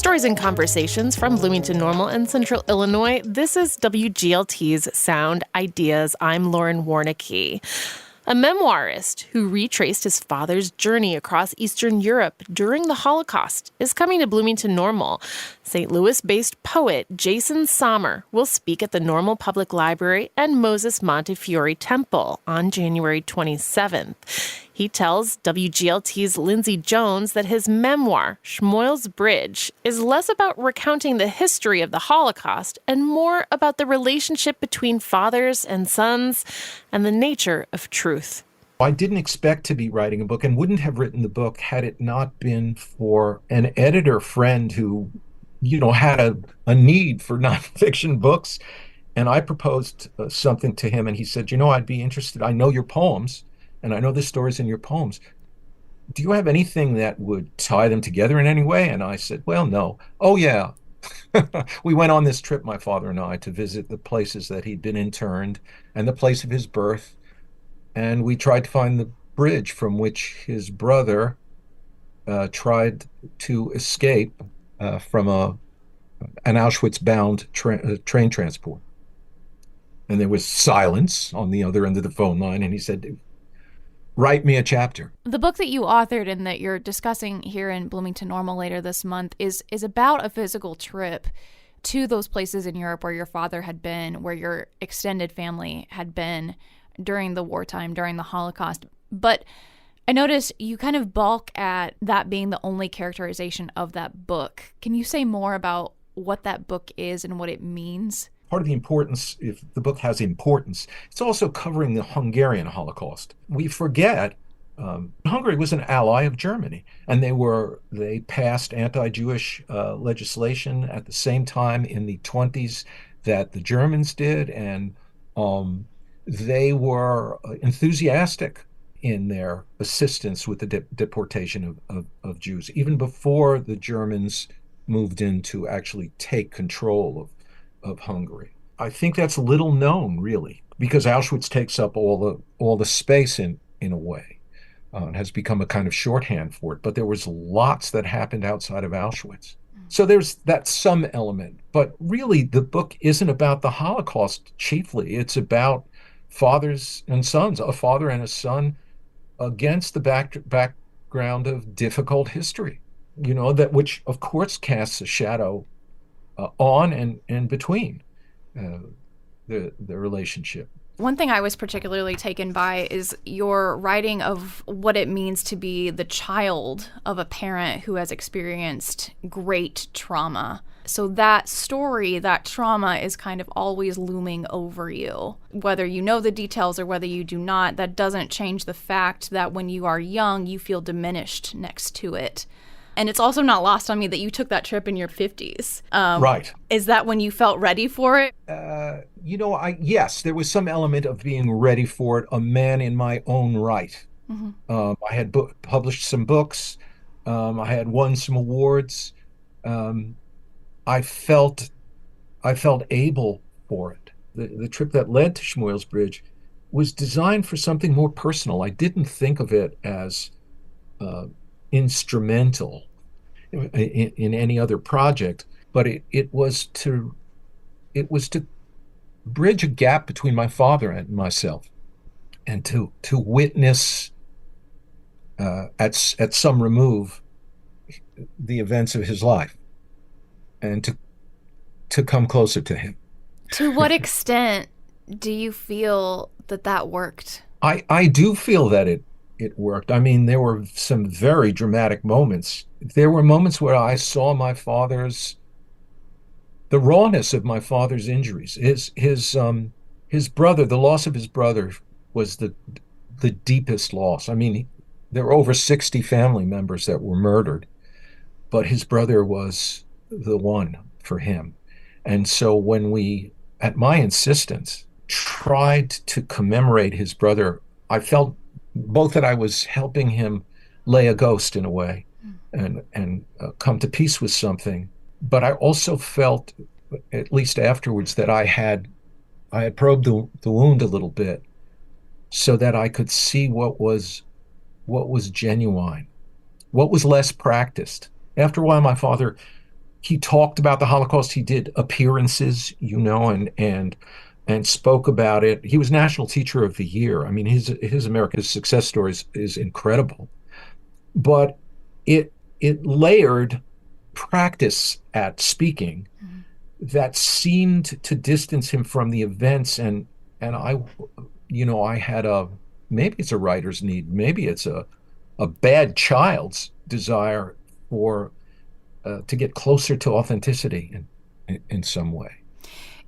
Stories and conversations from Bloomington-Normal and Central Illinois. This is WGLT's Sound Ideas. I'm Lauren Warnicki. A memoirist who retraced his father's journey across Eastern Europe during the Holocaust is coming to Bloomington-Normal. St. Louis-based poet Jason Sommer will speak at the Normal Public Library and Moses Montefiore Temple on January 27th. He tells WGLT's Lindsay Jones that his memoir, Shmuel's Bridge, is less about recounting the history of the Holocaust and more about the relationship between fathers and sons and the nature of truth. I didn't expect to be writing a book and wouldn't have written the book had it not been for an editor friend who, had a need for nonfiction books. And I proposed something to him, and he said, I'd be interested. I know your poems, and I know the stories in your poems. Do you have anything that would tie them together in any way? And I said, well, no. Oh, yeah. We went on this trip, my father and I, to visit the places that he'd been interned and the place of his birth. And we tried to find the bridge from which his brother tried to escape from an Auschwitz-bound train transport. And there was silence on the other end of the phone line, and he said, write me a chapter. The book that you authored and that you're discussing here in Bloomington-Normal later this month is about a physical trip to those places in Europe where your father had been, where your extended family had been during the wartime, during the Holocaust. But I noticed you kind of balk at that being the only characterization of that book. Can you say more about what that book is and what it means? Part of the importance, if the book has importance, it's also covering the Hungarian Holocaust. We forget Hungary was an ally of Germany, and they passed anti-Jewish legislation at the same time in the 20s that the Germans did, and they were enthusiastic in their assistance with the deportation of Jews, even before the Germans moved in to actually take control of Hungary. I think that's little known, really, because Auschwitz takes up all the space in a way. It has become a kind of shorthand for it, but there was lots that happened outside of Auschwitz. So there's that some element, but really the book isn't about the Holocaust chiefly. It's about fathers and sons, a father and a son against the background of difficult history, that which of course casts a shadow on and between the relationship. One thing I was particularly taken by is your writing of what it means to be the child of a parent who has experienced great trauma. So that story, that trauma is kind of always looming over you. Whether you know the details or whether you do not, that doesn't change the fact that when you are young, you feel diminished next to it. And it's also not lost on me that you took that trip in your 50s. Right. Is that when you felt ready for it? Yes, there was some element of being ready for it, a man in my own right. Mm-hmm. I had published some books. I had won some awards. I felt able for it. The trip that led to Shmuel's Bridge was designed for something more personal. I didn't think of it as instrumental in any other project, but it was to bridge a gap between my father and myself, and to witness at some remove the events of his life, and to come closer to him. To what extent do you feel that worked? I do feel that it worked. I mean, there were some very dramatic moments. There were moments where I saw the rawness of my father's injuries. His brother, the loss of his brother was the deepest loss. I mean, there were over 60 family members that were murdered, but his brother was the one for him. And so when we, at my insistence, tried to commemorate his brother, I felt both that I was helping him lay a ghost in a way and come to peace with something, but I also felt, at least afterwards, that I had probed the wound a little bit so that I could see what was genuine, what was less practiced. After a while, my father he talked about the Holocaust. He did appearances, and spoke about it. He was National Teacher of the Year. I mean, his America's Success Stories is incredible, but it layered practice at speaking that seemed to distance him from the events. And I had maybe it's a writer's need, maybe it's a bad child's desire for to get closer to authenticity in some way.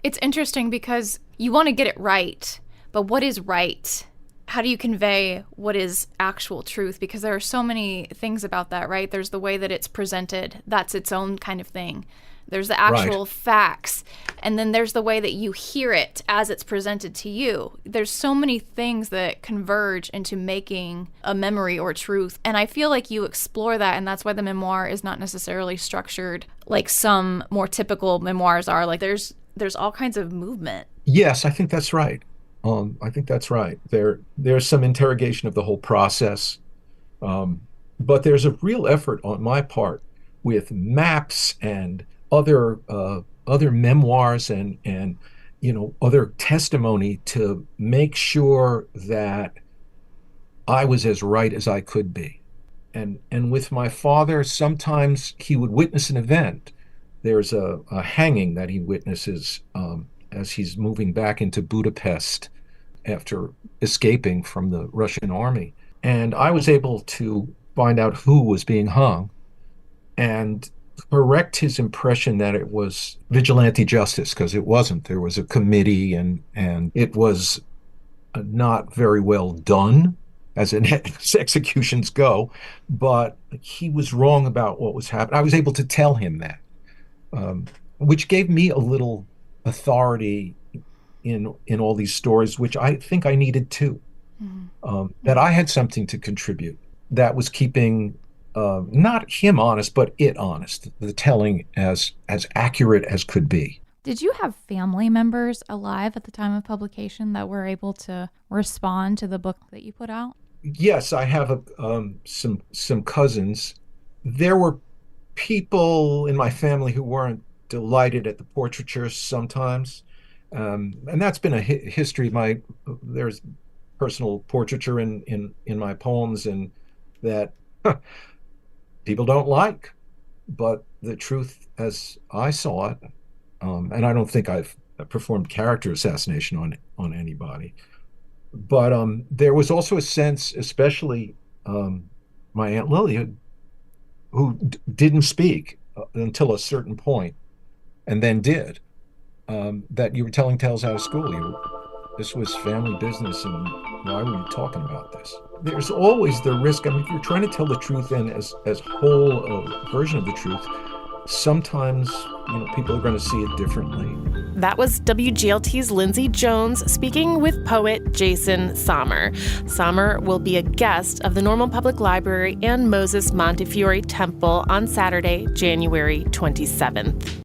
It's interesting because you want to get it right, but what is right? How do you convey what is actual truth? Because there are so many things about that, right? There's the way that it's presented. That's its own kind of thing. There's the actual facts. And then there's the way that you hear it as it's presented to you. There's so many things that converge into making a memory or truth. And I feel like you explore that, and that's why the memoir is not necessarily structured like some more typical memoirs are. Like there's all kinds of movement. Yes, I think that's right. I think that's right. There's some interrogation of the whole process, but there's a real effort on my part with maps and other memoirs and other testimony to make sure that I was as right as I could be. And with my father, sometimes he would witness an event. There's a hanging that he witnesses as he's moving back into Budapest after escaping from the Russian army. And I was able to find out who was being hung and correct his impression that it was vigilante justice, because it wasn't. There was a committee, and it was not very well done as executions go, but he was wrong about what was happening. I was able to tell him that, which gave me a little authority in all these stories, which I think I needed too. That I had something to contribute that was keeping not him honest, but it honest, the telling as accurate as could be. Did you have family members alive at the time of publication that were able to respond to the book that you put out? Yes, I have some cousins. There were people in my family who weren't delighted at the portraiture sometimes. And that's been a history. There's personal portraiture in my poems, and that people don't like. But the truth, as I saw it, and I don't think I've performed character assassination on anybody, but there was also a sense, especially my Aunt Lily, who didn't speak until a certain point, and then did. That you were telling tales out of school. This was family business, and why were you talking about this? There's always the risk. I mean, if you're trying to tell the truth and as whole a version of the truth, sometimes people are going to see it differently. That was WGLT's Lindsay Jones speaking with poet Jason Sommer. Sommer will be a guest of the Normal Public Library and Moses Montefiore Temple on Saturday, January 27th.